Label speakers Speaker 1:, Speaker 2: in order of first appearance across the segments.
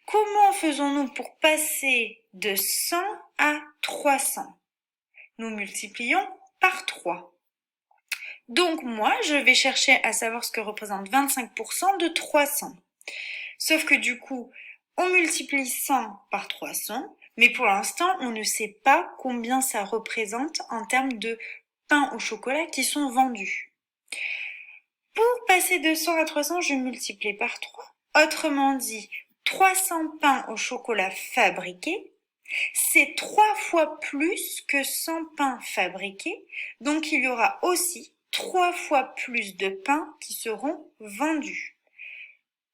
Speaker 1: Comment faisons-nous pour passer de 100 à 300? Nous multiplions par 3. Donc moi, je vais chercher à savoir ce que représente 25% de 300. Sauf que du coup, on multiplie 100 par 300, mais pour l'instant, on ne sait pas combien ça représente en termes de pain au chocolat qui sont vendus. Pour passer de 100 à 300, je multiplie par 3. Autrement dit, 300 pains au chocolat fabriqués, c'est 3 fois plus que 100 pains fabriqués, donc il y aura aussi 3 fois plus de pains qui seront vendus.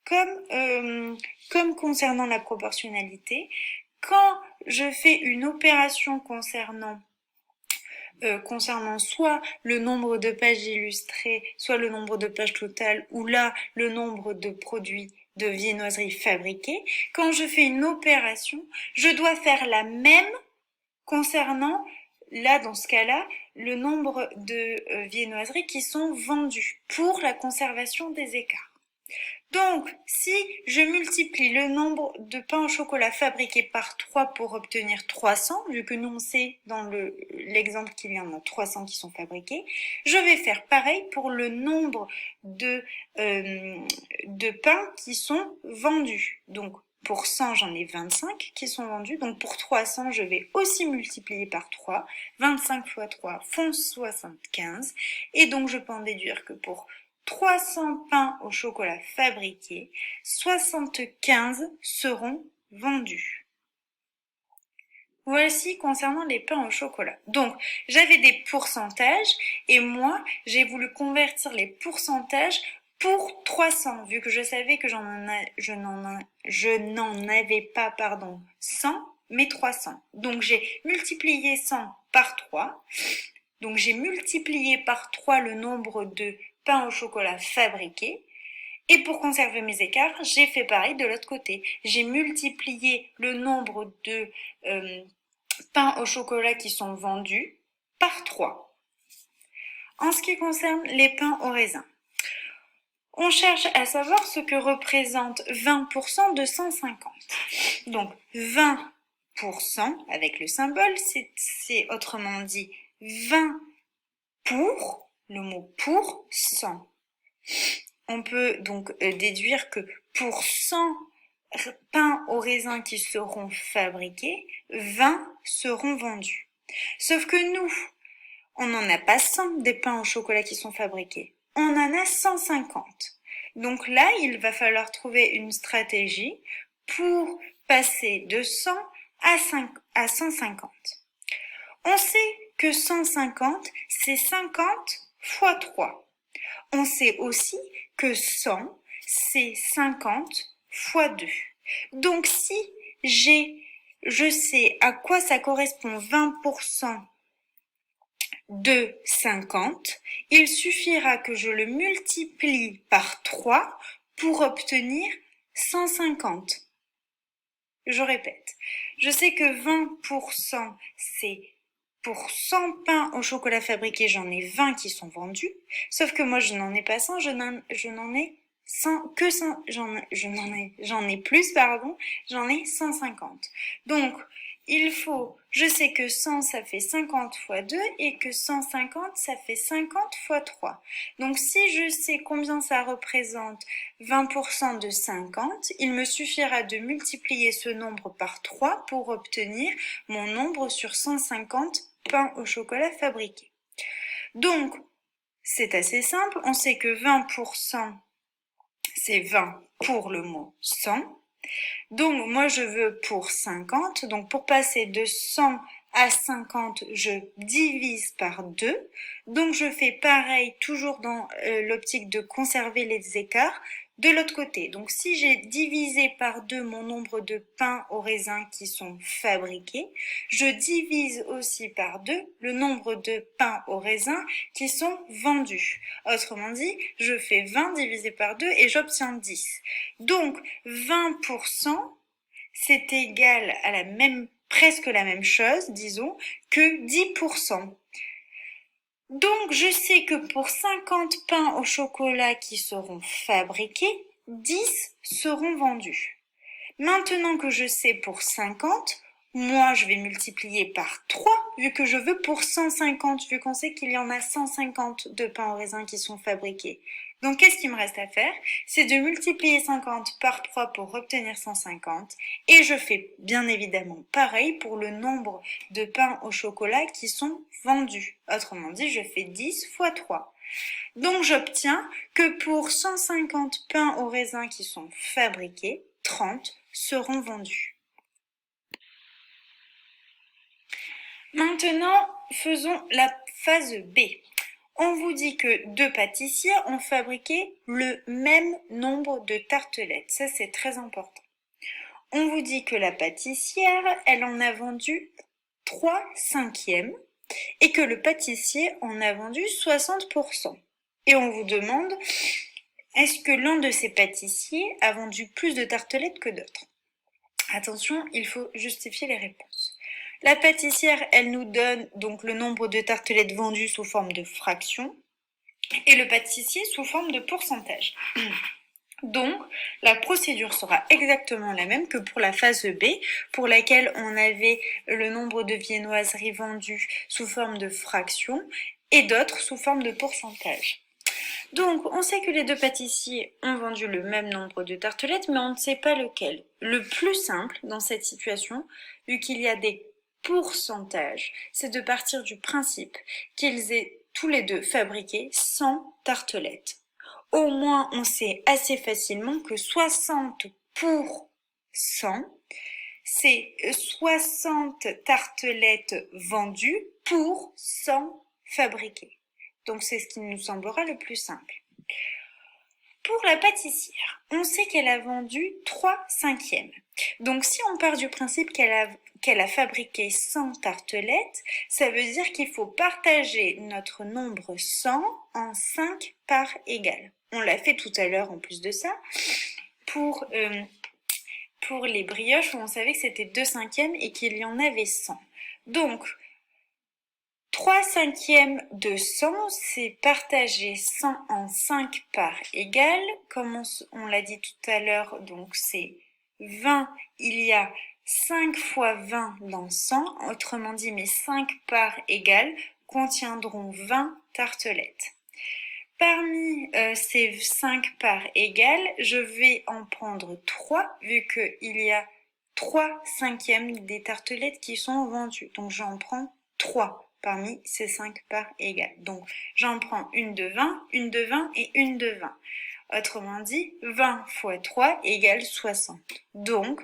Speaker 1: Comme concernant la proportionnalité, quand je fais une opération concernant soit le nombre de pages illustrées, soit le nombre de pages totales, ou là, le nombre de produits de viennoiserie fabriqués, quand je fais une opération, je dois faire la même concernant, là, dans ce cas-là, le nombre de viennoiseries qui sont vendues pour la conservation des écarts. Donc, si je multiplie le nombre de pains au chocolat fabriqués par 3 pour obtenir 300, vu que nous on sait dans l'exemple qu'il y en a 300 qui sont fabriqués, je vais faire pareil pour le nombre de pains qui sont vendus. Donc, pour 100, j'en ai 25 qui sont vendus. Donc, pour 300, je vais aussi multiplier par 3. 25 fois 3 font 75. Et donc, je peux en déduire que pour 300 pains au chocolat fabriqués, 75 seront vendus. Voici concernant les pains au chocolat. Donc, j'avais des pourcentages et moi, j'ai voulu convertir les pourcentages pour 300, vu que je savais que je n'en avais pas, 100, mais 300. Donc, j'ai multiplié 100 par 3. Donc, j'ai multiplié par 3 le nombre de pain au chocolat fabriqué. Et pour conserver mes écarts, j'ai fait pareil de l'autre côté. J'ai multiplié le nombre de pains au chocolat qui sont vendus par 3. En ce qui concerne les pains au raisin, on cherche à savoir ce que représente 20% de 150. Donc 20% avec le symbole, c'est autrement dit 20 pour, le mot pour 100. On peut donc déduire que pour 100 pains au raisin qui seront fabriqués, 20 seront vendus. Sauf que nous, on n'en a pas 100 des pains au chocolat qui sont fabriqués. On en a 150. Donc là, il va falloir trouver une stratégie pour passer de 100 à 150. On sait que 150, c'est 50 fois 3. On sait aussi que 100, c'est 50 fois 2. Donc si je sais à quoi ça correspond 20% de 50, il suffira que je le multiplie par 3 pour obtenir 150. Je répète, je sais que 20%, c'est pour 100 pains au chocolat fabriqués, j'en ai 20 qui sont vendus. Sauf que moi, je n'en ai pas 100, je n'en ai 100, que 100, j'en ai plus, j'en ai 150. Donc, je sais que 100, ça fait 50 fois 2 et que 150, ça fait 50 fois 3. Donc, si je sais combien ça représente 20% de 50, il me suffira de multiplier ce nombre par 3 pour obtenir mon nombre sur 150 pains au chocolat fabriqués. Donc, c'est assez simple. On sait que 20%, c'est 20 pour le mot 100. Donc, moi, je veux pour 50. Donc, pour passer de 100 à 50, je divise par 2. Donc, je fais pareil, toujours dans l'optique de conserver les écarts, de l'autre côté. Donc, si j'ai divisé par 2 mon nombre de pains au raisin qui sont fabriqués, je divise aussi par 2 le nombre de pains au raisin qui sont vendus. Autrement dit, je fais 20 divisé par 2 et j'obtiens 10. Donc, 20%, c'est égal à presque la même chose, disons, que 10%. Donc, je sais que pour 50 pains au chocolat qui seront fabriqués, 10 seront vendus. Maintenant que je sais pour 50, moi je vais multiplier par 3 vu que je veux pour 150, vu qu'on sait qu'il y en a 150 de pains au raisin qui sont fabriqués. Donc qu'est-ce qu'il me reste à faire? C'est de multiplier 50 par 3 pour obtenir 150 et je fais bien évidemment pareil pour le nombre de pains au chocolat qui sont vendus. Autrement dit, je fais 10 fois 3. Donc j'obtiens que pour 150 pains au raisin qui sont fabriqués, 30 seront vendus. Maintenant, faisons la phase B. On vous dit que 2 pâtissiers ont fabriqué le même nombre de tartelettes. Ça, c'est très important. On vous dit que la pâtissière, elle en a vendu 3/5 et que le pâtissier en a vendu 60%. Et on vous demande, est-ce que l'un de ces pâtissiers a vendu plus de tartelettes que d'autres? Attention, il faut justifier les réponses. La pâtissière, elle nous donne donc le nombre de tartelettes vendues sous forme de fraction et le pâtissier sous forme de pourcentage. Donc, la procédure sera exactement la même que pour la phase B, pour laquelle on avait le nombre de viennoiseries vendues sous forme de fraction et d'autres sous forme de pourcentage. Donc, on sait que les 2 pâtissiers ont vendu le même nombre de tartelettes, mais on ne sait pas lequel. Le plus simple dans cette situation, vu qu'il y a des pourcentages, c'est de partir du principe qu'ils aient tous les deux fabriqué 100 tartelettes. Au moins, on sait assez facilement que 60 pour 100, c'est 60 tartelettes vendues pour 100 fabriquées. Donc, c'est ce qui nous semblera le plus simple. Pour la pâtissière, on sait qu'elle a vendu 3/5. Donc, si on part du principe qu'elle a fabriqué 100 tartelettes, ça veut dire qu'il faut partager notre nombre 100 en 5 parts égales. On l'a fait tout à l'heure en plus de ça. Pour les brioches, où on savait que c'était 2/5 et qu'il y en avait 100. Donc, 3/5 de 100, c'est partager 100 en 5 parts égales. Comme on l'a dit tout à l'heure, donc c'est 20, il y a 5 fois 20 dans 100. Autrement dit, mes 5 parts égales contiendront 20 tartelettes. Parmi ces 5 parts égales, je vais en prendre 3, vu qu'il y a 3/5 des tartelettes qui sont vendues. Donc j'en prends 3 parmi ces 5 parts égales. Donc j'en prends une de 20, une de 20 et une de 20. Autrement dit, 20 fois 3 égale 60. Donc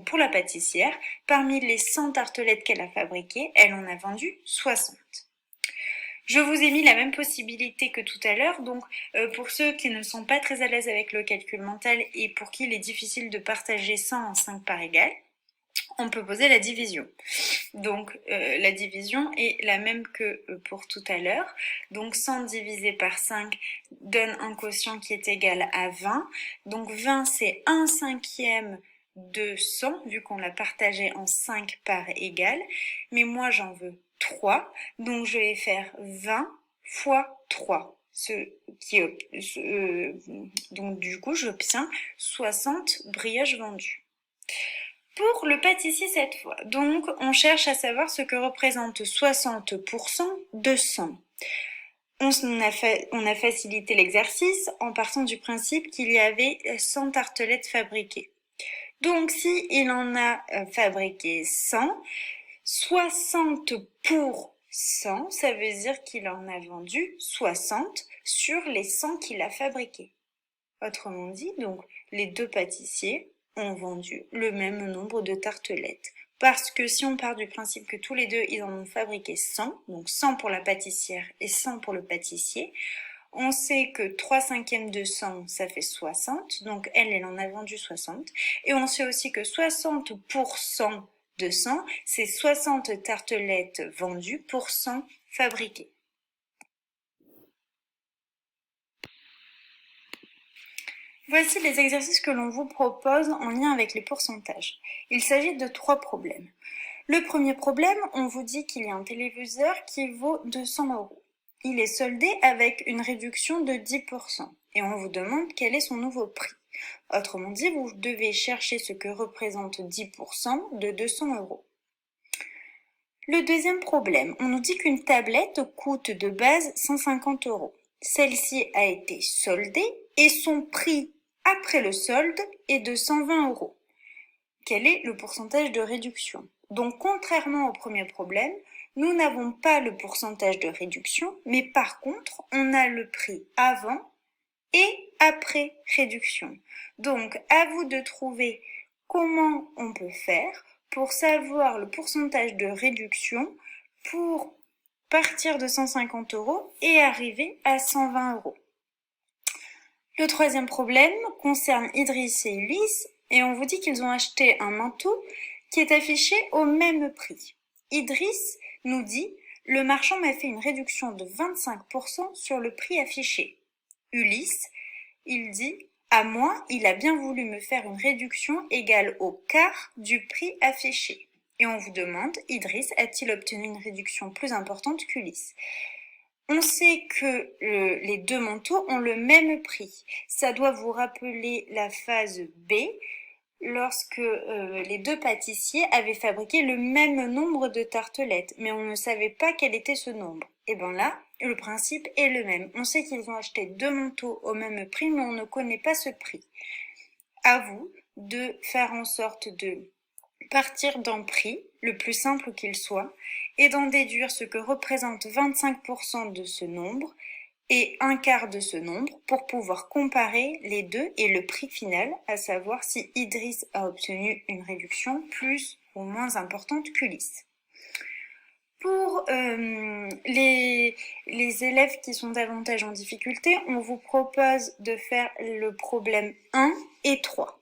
Speaker 1: pour la pâtissière, parmi les 100 tartelettes qu'elle a fabriquées, elle en a vendu 60. Je vous ai mis la même possibilité que tout à l'heure, donc pour ceux qui ne sont pas très à l'aise avec le calcul mental et pour qui il est difficile de partager 100 en 5 parts égales, on peut poser la division. Donc la division est la même que pour tout à l'heure. Donc 100 divisé par 5 donne un quotient qui est égal à 20. Donc 20 c'est 1/5 de 100 vu qu'on l'a partagé en 5 parts égales. Mais moi j'en veux 3. Donc je vais faire 20 fois 3. Donc du coup j'obtiens 60 brioches vendues. Pour le pâtissier cette fois, donc on cherche à savoir ce que représente 60% de 100. On a facilité l'exercice en partant du principe qu'il y avait 100 tartelettes fabriquées. Donc si il en a fabriqué 100, 60 pour 100, ça veut dire qu'il en a vendu 60 sur les 100 qu'il a fabriqués. Autrement dit, donc les 2 pâtissiers ont vendu le même nombre de tartelettes. Parce que si on part du principe que tous les deux, ils en ont fabriqué 100, donc 100 pour la pâtissière et 100 pour le pâtissier, on sait que 3/5 de 100, ça fait 60, donc elle en a vendu 60. Et on sait aussi que 60% de 100, c'est 60 tartelettes vendues pour 100 fabriquées. Voici les exercices que l'on vous propose en lien avec les pourcentages. Il s'agit de 3 problèmes. Le premier problème, on vous dit qu'il y a un téléviseur qui vaut 200 €. Il est soldé avec une réduction de 10% et on vous demande quel est son nouveau prix. Autrement dit, vous devez chercher ce que représente 10% de 200 euros. Le deuxième problème, on nous dit qu'une tablette coûte de base 150 euros. Celle-ci a été soldée et son prix après le solde est de 120 euros. Quel est le pourcentage de réduction? Donc, contrairement au premier problème, nous n'avons pas le pourcentage de réduction, mais par contre, on a le prix avant et après réduction. Donc, à vous de trouver comment on peut faire pour savoir le pourcentage de réduction pour partir de 150 euros et arriver à 120 euros. Le troisième problème concerne Idriss et Ulysse et on vous dit qu'ils ont acheté un manteau qui est affiché au même prix. Idriss nous dit « Le marchand m'a fait une réduction de 25% sur le prix affiché. » Ulysse, il dit « À moi, il a bien voulu me faire une réduction égale au quart du prix affiché. » Et on vous demande, Idriss a-t-il obtenu une réduction plus importante qu'Ulysse? On sait que les deux manteaux ont le même prix. Ça doit vous rappeler la phase B, lorsque les deux pâtissiers avaient fabriqué le même nombre de tartelettes, mais on ne savait pas quel était ce nombre. Et bien là, le principe est le même. On sait qu'ils ont acheté deux manteaux au même prix, mais on ne connaît pas ce prix. À vous de faire en sorte de partir d'un prix, le plus simple qu'il soit, et d'en déduire ce que représente 25% de ce nombre et un quart de ce nombre pour pouvoir comparer les deux et le prix final, à savoir si Idriss a obtenu une réduction plus ou moins importante qu'Ulysse. Pour les élèves qui sont davantage en difficulté, on vous propose de faire le problème 1 et 3.